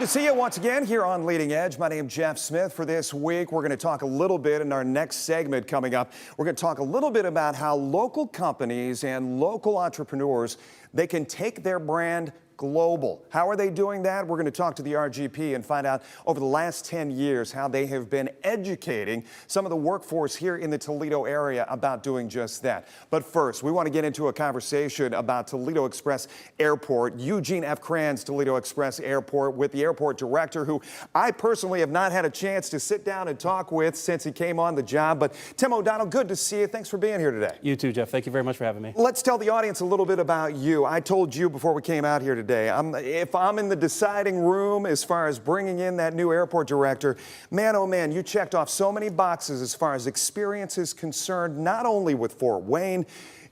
to see you once again here on Leading Edge. My name's Jeff Smith. For this week, we're going to talk a little bit in our next segment coming up. We're going to talk a little bit about how local companies and local entrepreneurs, they can take their brand global. How are they doing that? We're going to talk to the RGP and find out over the last 10 years how they have been educating some of the workforce here in the Toledo area about doing just that. But first, we want to get into a conversation about Toledo Express Airport, Eugene F. Kranz Toledo Express Airport, with the airport director, who I personally have not had a chance to sit down and talk with since he came on the job. But Tim O'Donnell, good to see you. Thanks for being here today. You too, Jeff. Thank you very much for having me. Let's tell the audience a little bit about you. I told you before we came out here today, if I'm in the deciding room as far as bringing in that new airport director, man, oh man, you checked off so many boxes as far as experience is concerned, not only with Fort Wayne,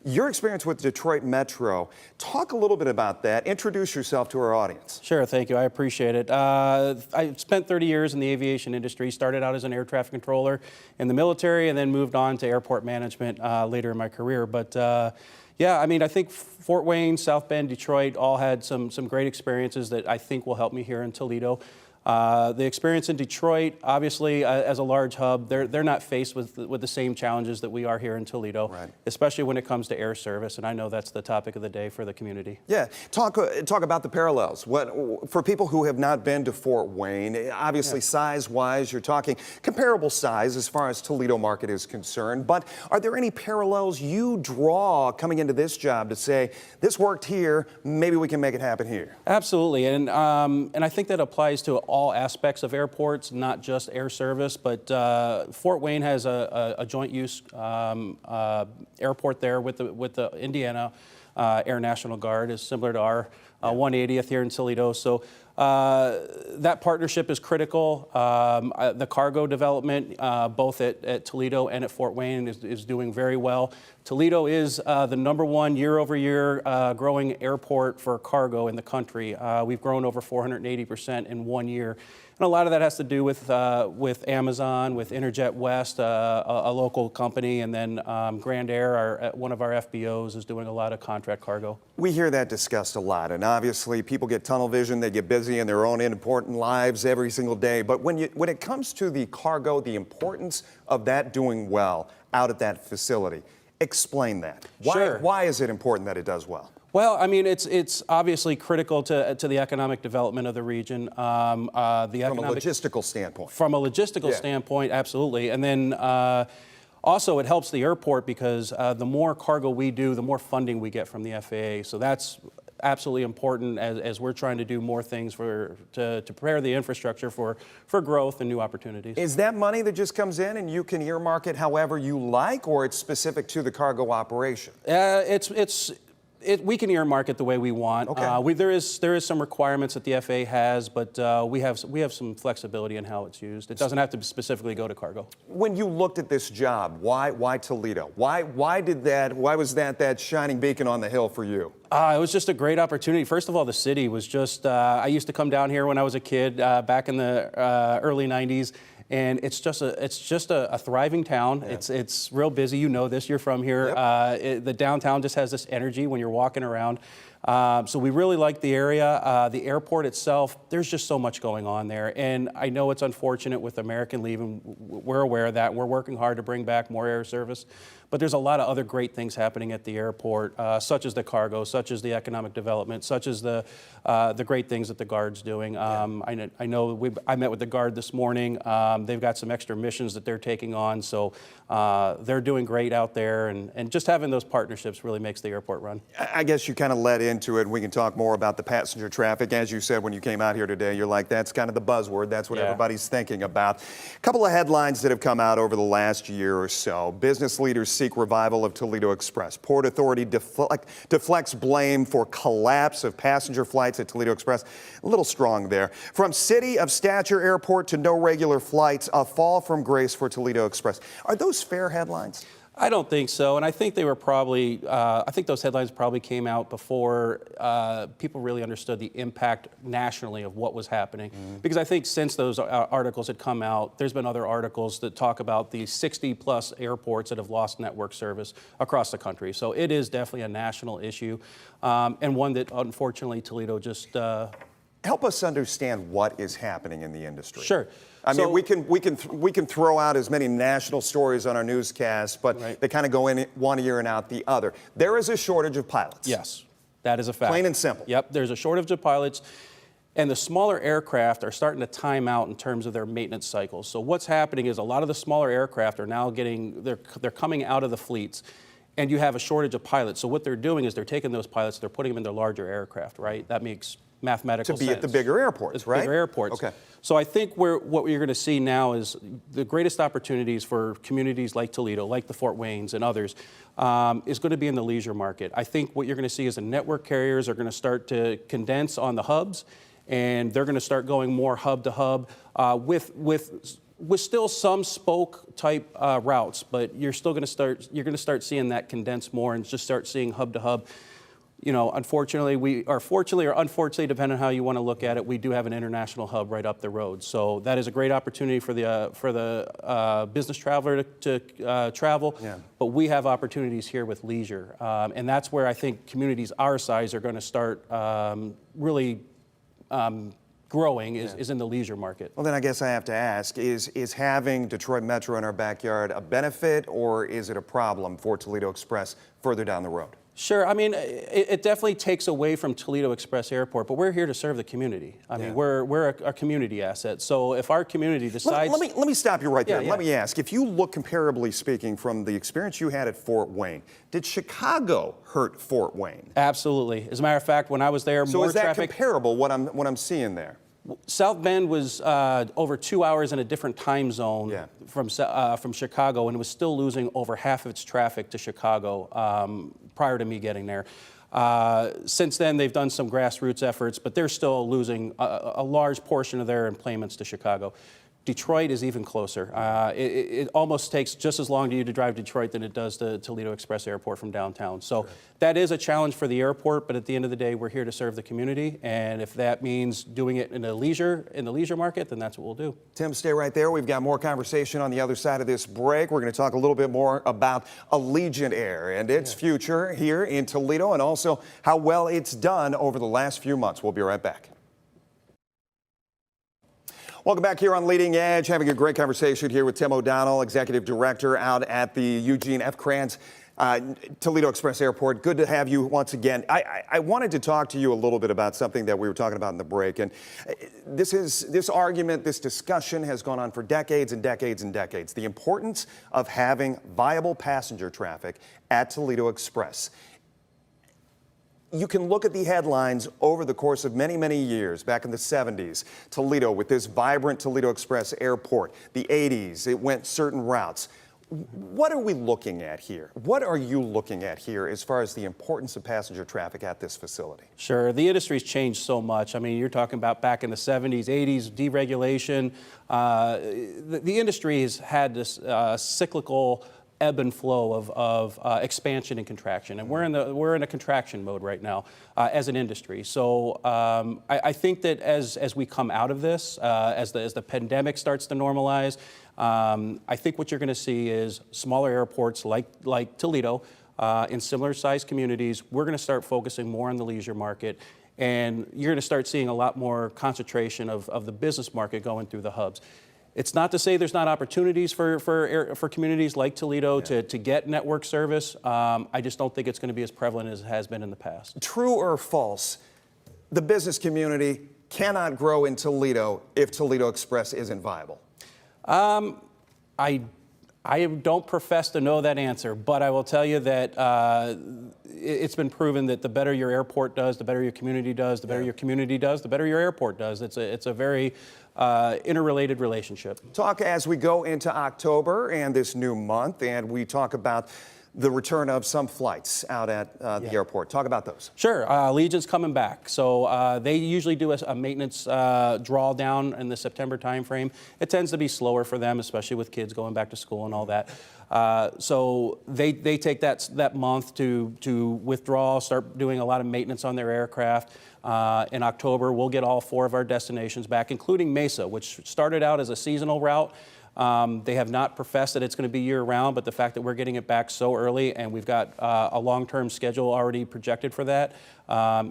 your experience with Detroit Metro. Talk a little bit about that. Introduce yourself to our audience. Sure, thank you. I appreciate it. I spent 30 years in the aviation industry, started out as an air traffic controller in the military, and then moved on to airport management later in my career. But yeah, I mean, I think Fort Wayne, South Bend, Detroit all had some great experiences that I think will help me here in Toledo. The experience in Detroit, obviously, as a large hub, they're not faced with the same challenges that we are here in Toledo, right, especially when it comes to air service, and I know that's the topic of the day for the community. Yeah, talk about the parallels. For people who have not been to Fort Wayne, obviously size-wise, you're talking comparable size as far as Toledo market is concerned, but are there any parallels you draw coming into this job to say, this worked here, maybe we can make it happen here? Absolutely, and I think that applies to all aspects of airports, not just air service, but Fort Wayne has a joint use airport there with the Indiana Air National Guard, is similar to our 180th here in Toledo. So that partnership is critical. The cargo development, both at Toledo and at Fort Wayne, is doing very well. Toledo is the #1 year-over-year growing airport for cargo in the country. We've grown over 480% in 1 year. And a lot of that has to do with Amazon, with Interjet West, a local company, and then Grand Air, one of our FBOs, is doing a lot of contract cargo. We hear that discussed a lot, and obviously people get tunnel vision, they get busy in their own important lives every single day. But when it comes to the cargo, the importance of that doing well out at that facility, explain that. Why is it important that it does well? Well, I mean, it's obviously critical to the economic development of the region. From a logistical standpoint. From a logistical standpoint, absolutely. And then also it helps the airport because the more cargo we do, the more funding we get from the FAA. So that's absolutely important as we're trying to do more things to prepare the infrastructure for growth and new opportunities. Is that money that just comes in and you can earmark it however you like, or it's specific to the cargo operation? We can earmark it the way we want. Okay. There is some requirements that the FAA has, but we have some flexibility in how it's used. It doesn't have to specifically go to cargo. When you looked at this job, why Toledo? Why was that shining beacon on the hill for you? It was just a great opportunity. First of all, the city was just, I used to come down here when I was a kid back in the early 90s. And it's just a thriving town. Yeah. It's real busy. You know this. You're from here. Yep. The downtown just has this energy when you're walking around. So we really like the area. The airport itself, there's just so much going on there. And I know it's unfortunate with American leaving. We're aware of that. We're working hard to bring back more air service. But there's a lot of other great things happening at the airport, such as the cargo, such as the economic development, such as the great things that the Guard's doing. I know I met with the Guard this morning. They've got some extra missions that they're taking on, so they're doing great out there. And just having those partnerships really makes the airport run. I guess you kind of led into it, and we can talk more about the passenger traffic. As you said when you came out here today, you're like, that's kind of the buzzword. That's what everybody's thinking about. A couple of headlines that have come out over the last year or so. Business leaders seek revival of Toledo Express. Port Authority deflects blame for collapse of passenger flights at Toledo Express. A little strong there. From city of stature airport to no regular flights, a fall from grace for Toledo Express. Are those fair headlines? I don't think so, and I think they were probably, I think those headlines probably came out before people really understood the impact nationally of what was happening. Because I think since those articles had come out, there's been other articles that talk about the 60+ airports that have lost network service across the country. So it is definitely a national issue, and one that unfortunately Toledo just Help us understand what is happening in the industry. Sure. I mean, we can throw out as many national stories on our newscasts, but they kind of go in one ear and out the other. There is a shortage of pilots. Yes, that is a fact. Plain and simple. Yep, there's a shortage of pilots, and the smaller aircraft are starting to time out in terms of their maintenance cycles. So what's happening is a lot of the smaller aircraft are now they're coming out of the fleets, and you have a shortage of pilots. So what they're doing is they're taking those pilots, they're putting them in their larger aircraft, right? That makes mathematical sense. To be at the bigger airports, right? Bigger airports. Okay. So I think what you're going to see now is the greatest opportunities for communities like Toledo, like the Fort Waynes and others, is going to be in the leisure market. I think what you're going to see is the network carriers are going to start to condense on the hubs, and they're going to start going more hub to hub with still some spoke type routes, but you're going to start seeing that condense more and just start seeing hub to hub. You know, unfortunately, fortunately or unfortunately, depending on how you want to look at it, we do have an international hub right up the road. So that is a great opportunity for the business traveler to travel. Yeah. But we have opportunities here with leisure, and that's where I think communities our size are going to start really growing is in the leisure market. Well, then I guess I have to ask, is having Detroit Metro in our backyard a benefit, or is it a problem for Toledo Express further down the road? Sure. I mean, it definitely takes away from Toledo Express Airport, but we're here to serve the community. I mean, we're a community asset. So if our community decides... Let me stop you right there. Yeah. Let me ask, if you look comparably speaking from the experience you had at Fort Wayne, did Chicago hurt Fort Wayne? Absolutely. As a matter of fact, when I was there, so more is that traffic... comparable, what I'm seeing there? South Bend was over 2 hours in a different time zone from Chicago, and it was still losing over half of its traffic to Chicago prior to me getting there. Since then, they've done some grassroots efforts, but they're still losing a large portion of their employments to Chicago. Detroit is even closer. It almost takes just as long to you to drive Detroit than it does to Toledo Express Airport from downtown. So that is a challenge for the airport, but at the end of the day, we're here to serve the community. And if that means doing it in the leisure market, then that's what we'll do. Tim, stay right there. We've got more conversation on the other side of this break. We're going to talk a little bit more about Allegiant Air and its future here in Toledo, and also how well it's done over the last few months. We'll be right back. Welcome back here on Leading Edge. Having a great conversation here with Tim O'Donnell, Executive Director out at the Eugene F. Kranz Toledo Express Airport. Good to have you once again. I wanted to talk to you a little bit about something that we were talking about in the break. And this discussion has gone on for decades and decades and decades. The importance of having viable passenger traffic at Toledo Express. You can look at the headlines over the course of many, many years. Back in the 70s, Toledo with this vibrant Toledo Express Airport. The 80s, it went certain routes. What are we looking at here? What are you looking at here as far as the importance of passenger traffic at this facility? Sure. The industry's changed so much. I mean, you're talking about back in the 70s, 80s, deregulation. The industry has had this cyclical ebb and flow of expansion and contraction, and we're in a contraction mode right now as an industry. So I think that as we come out of this, as the pandemic starts to normalize, I think what you're going to see is smaller airports like Toledo in similar sized communities. We're going to start focusing more on the leisure market, and you're going to start seeing a lot more concentration of the business market going through the hubs. It's not to say there's not opportunities for communities like Toledo to get network service. I just don't think it's going to be as prevalent as it has been in the past. True or false, the business community cannot grow in Toledo if Toledo Express isn't viable? I don't profess to know that answer, but I will tell you that it's been proven that the better your airport does, the better your community does, the better your community does, the better your airport does. It's a very interrelated relationship. Talk as we go into October and this new month, and we talk about the return of some flights out at the airport. Talk about those. Sure. Legion's coming back. So they usually do a maintenance drawdown in the September timeframe. It tends to be slower for them, especially with kids going back to school and all that. So they take that month to withdraw, start doing a lot of maintenance on their aircraft. In October, we'll get all 4 of our destinations back, including Mesa, which started out as a seasonal route. They have not professed that it's going to be year-round, but the fact that we're getting it back so early and we've got a long-term schedule already projected for that,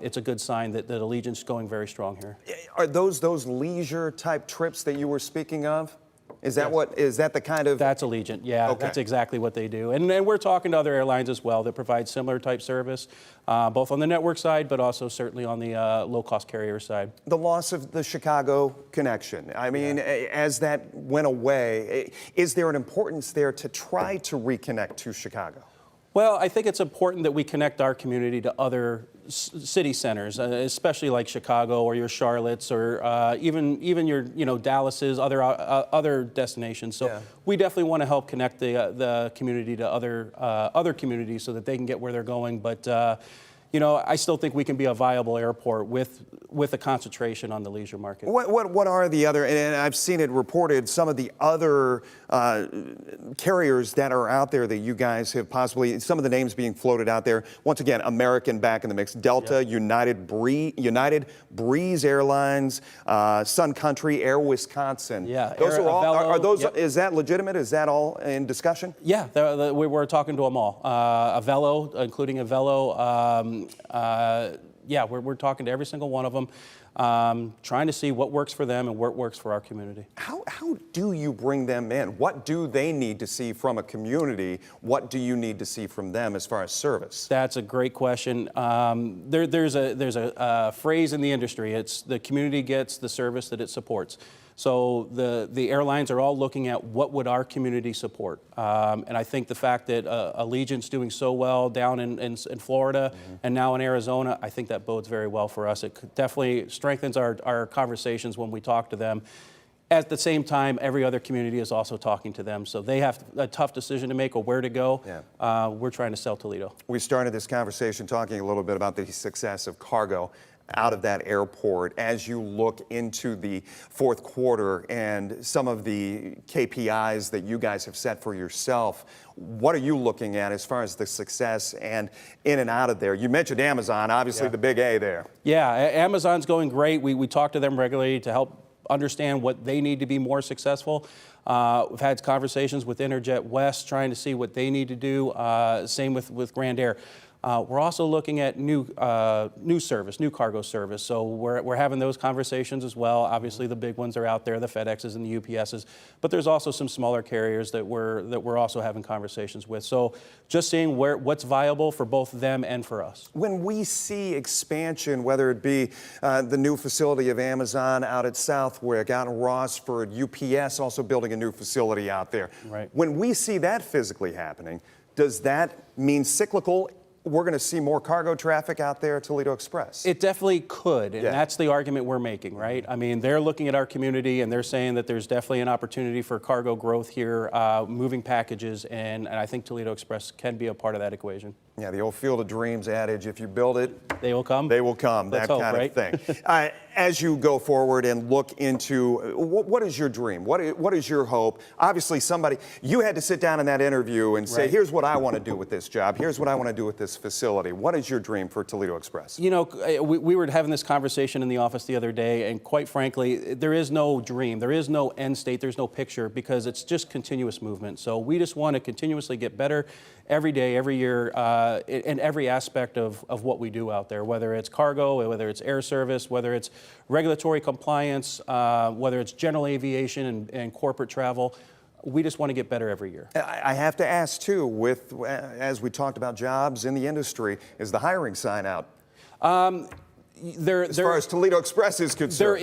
it's a good sign that Allegiant's going very strong here. Are those leisure-type trips that you were speaking of? Is that is that the kind of... That's Allegiant, yeah. Okay. That's exactly what they do. And we're talking to other airlines as well that provide similar type service, both on the network side, but also certainly on the low-cost carrier side. The loss of the Chicago connection. I mean, as that went away, is there an importance there to try to reconnect to Chicago? Well, I think it's important that we connect our community to other city centers, especially like Chicago or your Charlottes or even your Dallases, other destinations. So we definitely want to help connect the community to other communities so that they can get where they're going. But I still think we can be a viable airport with a concentration on the leisure market. What are the other, and I've seen it reported, some of the other carriers that are out there that you guys have possibly, some of the names being floated out there. Once again, American back in the mix. Delta, United Breeze Airlines, Sun Country, Air Wisconsin. Yeah. Those are all, Avello, are those, is that legitimate? Is that all in discussion? Yeah, we're talking to them all. Avello, including Avello. We're talking to every single one of them, trying to see what works for them and what works for our community. How do you bring them in? What do they need to see from a community? What do you need to see from them as far as service? That's a great question. There's a phrase in the industry. It's the community gets the service that it supports. So the airlines are all looking at what would our community support. And I think the fact that Allegiant's doing so well down in Florida and now in Arizona, I think that bodes very well for us. It definitely strengthens our conversations when we talk to them. At the same time, every other community is also talking to them. So they have a tough decision to make of where to go. We're trying to sell Toledo. We started this conversation talking a little bit about the success of cargo out of that airport. As you look into the fourth quarter and some of the KPIs that you guys have set for yourself, what are you looking at as far as the success and in and out of there? You mentioned Amazon, obviously the big A there. Yeah, Amazon's going great. We talk to them regularly to help understand what they need to be more successful. We've had conversations with Interjet West trying to see what they need to do. Same with Grand Air. We're also looking at new service, new cargo service. So we're having those conversations as well. Obviously, the big ones are out there, the FedExes and the UPSs. But there's also some smaller carriers that we're also having conversations with. So just seeing what's viable for both them and for us. When we see expansion, whether it be the new facility of Amazon out at Southwick, out in Rossford, UPS also building a new facility out there. Right. When we see that physically happening, does that mean cyclical? We're going to see more cargo traffic out there at Toledo Express. It definitely could, and that's the argument we're making, right? I mean, they're looking at our community and they're saying that there's definitely an opportunity for cargo growth here, moving packages, and I think Toledo Express can be a part of that equation. Yeah, the old Field of Dreams adage, if you build it, they will come. They will come, Let's that hope, kind right? of thing. As you go forward and look into, what is your dream? What is your hope? Obviously you had to sit down in that interview and say, here's what I want to do with this job. Here's what I want to do with this facility. What is your dream for Toledo Express? You know, we were having this conversation in the office the other day, and quite frankly, there is no dream. There is no end state. There's no picture because it's just continuous movement. So we just want to continuously get better every day, every year, in every aspect of what we do out there, whether it's cargo, whether it's air service, whether it's regulatory compliance, whether it's general aviation and corporate travel. We just want to get better every year. I have to ask, too, as we talked about jobs in the industry, is the hiring sign out? As far as Toledo Express is concerned. There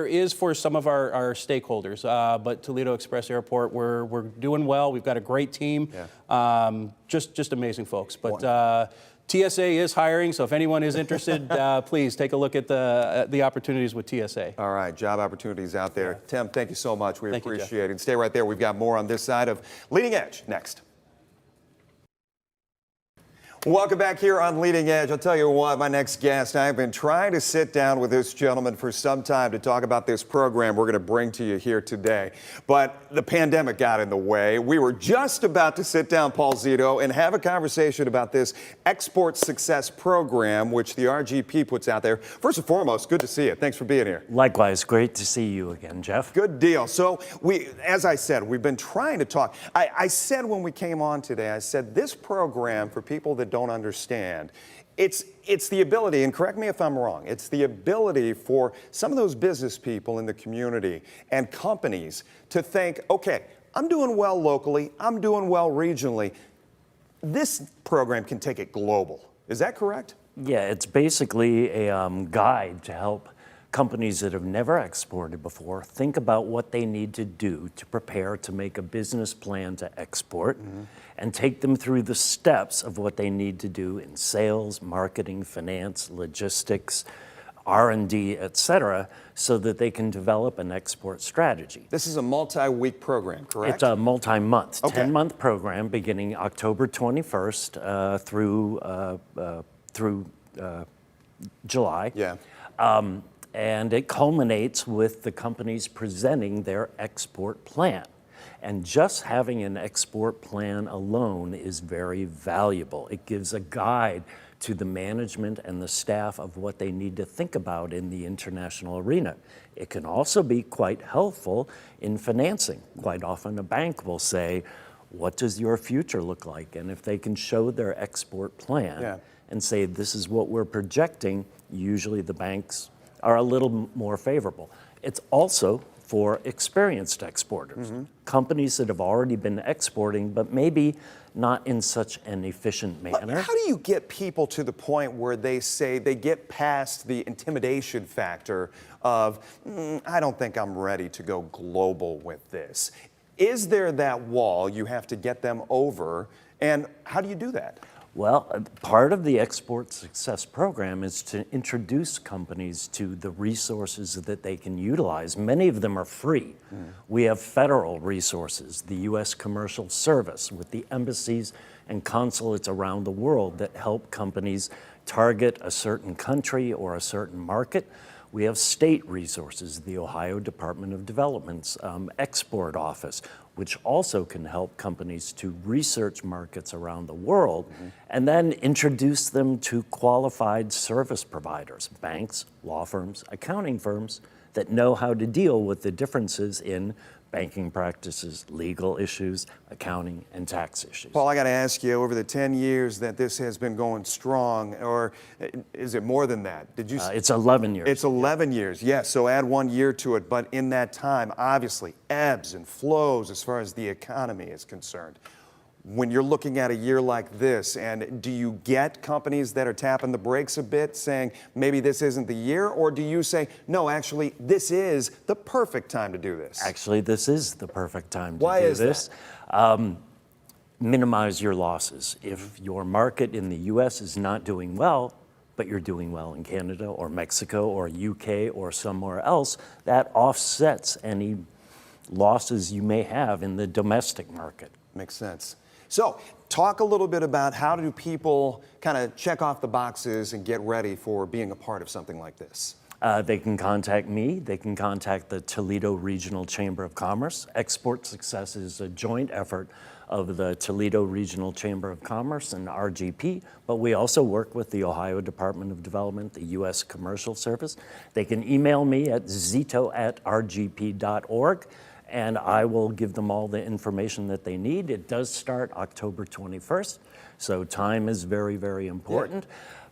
is for some of our stakeholders, but Toledo Express Airport, we're doing well. We've got a great team, just amazing folks. But TSA is hiring, so if anyone is interested, please take a look at the opportunities with TSA. All right, job opportunities out there. Tim, thank you so much. We appreciate it. Stay right there. We've got more on this side of Leading Edge next. Welcome back here on Leading Edge. I'll tell you what, my next guest, I've been trying to sit down with this gentleman for some time to talk about this program we're going to bring to you here today. But the pandemic got in the way. We were just about to sit down, Paul Zito, and have a conversation about this Export Success Program, which the RGP puts out there. First and foremost, good to see you. Thanks for being here. Likewise, great to see you again, Jeff. Good deal. So as I said, we've been trying to talk. I said when we came on today, I said this program, for people that don't understand, it's the ability, and correct me if I'm wrong, it's the ability for some of those business people in the community and companies to think, okay, I'm doing well locally, I'm doing well regionally. This program can take it global. Is that correct? Yeah, it's basically a guide to help companies that have never exported before think about what they need to do to prepare to make a business plan to export and take them through the steps of what they need to do in sales, marketing, finance, logistics, R&D, et cetera, so that they can develop an export strategy. This is a multi-week program, correct? It's a multi-month, Okay. 10-month program beginning October 21st through July. Yeah. And it culminates with the companies presenting their export plan. And just having an export plan alone is very valuable. It gives a guide to the management and the staff of what they need to think about in the international arena. It can also be quite helpful in financing. Quite often a bank will say, what does your future look like? And if they can show their export plan and say, this is what we're projecting, usually the banks are a little more favorable. It's also for experienced exporters, companies that have already been exporting, but maybe not in such an efficient manner. How do you get people to the point where they say they get past the intimidation factor of, I don't think I'm ready to go global with this? Is there that wall you have to get them over, and how do you do that? Well, part of the Export Success Program is to introduce companies to the resources that they can utilize. Many of them are free. We have federal resources, the U.S. Commercial Service with the embassies and consulates around the world that help companies target a certain country or a certain market. We have state resources, the Ohio Department of Development's export office, which also can help companies to research markets around the world and then introduce them to qualified service providers, banks, law firms, accounting firms that know how to deal with the differences in banking practices, legal issues, accounting, and tax issues. Paul, I got to ask you, over the 10 years that this has been going strong, or is it more than that? Did you? It's 11 years. It's 11 years, yes, so add 1 year to it. But in that time, obviously, ebbs and flows as far as the economy is concerned. When you're looking at a year like this, and do you get companies that are tapping the brakes a bit, saying maybe this isn't the year, or do you say, no, actually, this is the perfect time to do this? Actually, this is the perfect time to Why do is this. Minimize your losses. If your market in the U.S. is not doing well, but you're doing well in Canada or Mexico or UK or somewhere else, that offsets any losses you may have in the domestic market. Makes sense. So talk a little bit about how do people kind of check off the boxes and get ready for being a part of something like this? They can contact me. They can contact the Toledo Regional Chamber of Commerce. Export Success is a joint effort of the Toledo Regional Chamber of Commerce and RGP, but we also work with the Ohio Department of Development, the U.S. Commercial Service. They can email me at zito@rgp.org. and I will give them all the information that they need. It does start October 21st, so time is very, very important.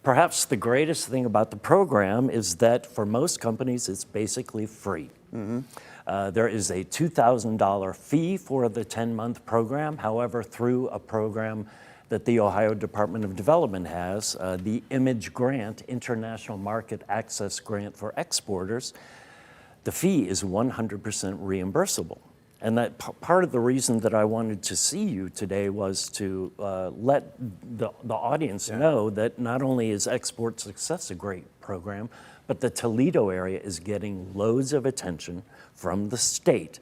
Perhaps the greatest thing about the program is that for most companies, it's basically free. There is a $2,000 fee for the 10-month program. However, through a program that the Ohio Department of Development has, the IMAGE grant, International Market Access Grant for Exporters, the fee is 100% reimbursable. And that part of the reason that I wanted to see you today was to let the audience know that not only is Export Success a great program, but the Toledo area is getting loads of attention from the state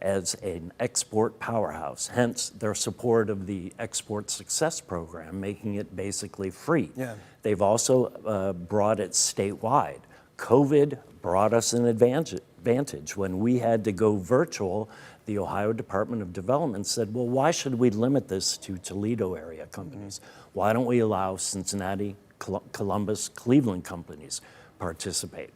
as an export powerhouse, hence their support of the Export Success Program, making it basically free. Yeah. They've also brought it statewide. COVID brought us an advantage. When we had to go virtual, the Ohio Department of Development said, well, why should we limit this to Toledo area companies? Why don't we allow Cincinnati, Columbus, Cleveland companies participate?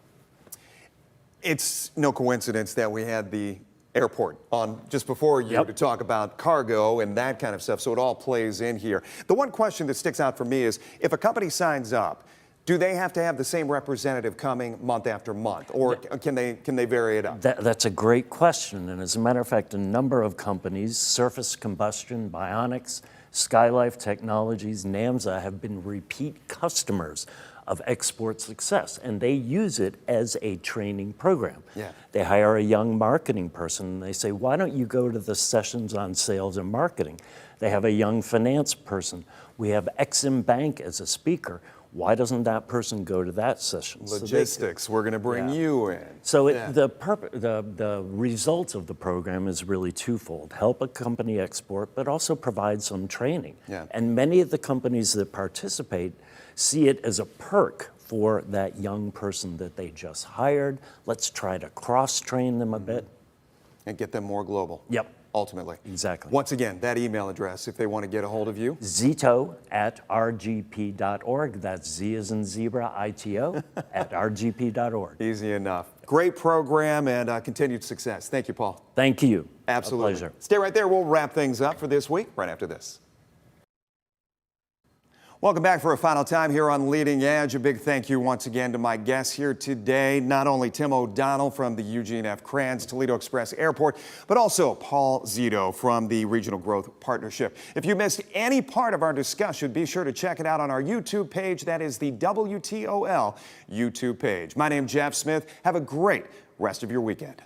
It's no coincidence that we had the airport on just before you to talk about cargo and that kind of stuff, so it all plays in here. The one question that sticks out for me is, if a company signs up, do they have to have the same representative coming month after month, or can they vary it up? That's a great question, and as a matter of fact, a number of companies, Surface Combustion, Bionics, Skylife Technologies, NAMSA, have been repeat customers of Export Success, and they use it as a training program. Yeah. They hire a young marketing person, and they say, why don't you go to the sessions on sales and marketing? They have a young finance person. We have Exim Bank as a speaker. Why doesn't that person go to that session? Logistics, we're going to bring you in. So the result of the program is really twofold: help a company export, but also provide some training. Yeah. And many of the companies that participate see it as a perk for that young person that they just hired. Let's try to cross-train them a bit. And get them more global. Yep. Ultimately. Exactly. Once again, that email address, if they want to get a hold of you. Zito@rgp.org. That's Z as in zebra, ITO, at rgp.org. Easy enough. Great program and continued success. Thank you, Paul. Thank you. Absolutely. A pleasure. Stay right there. We'll wrap things up for this week right after this. Welcome back for a final time here on Leading Edge. A big thank you once again to my guests here today, not only Tim O'Donnell from the Eugene F. Kranz Toledo Express Airport, but also Paul Zito from the Regional Growth Partnership. If you missed any part of our discussion, be sure to check it out on our YouTube page. That is the WTOL YouTube page. My name's Jeff Smith. Have a great rest of your weekend.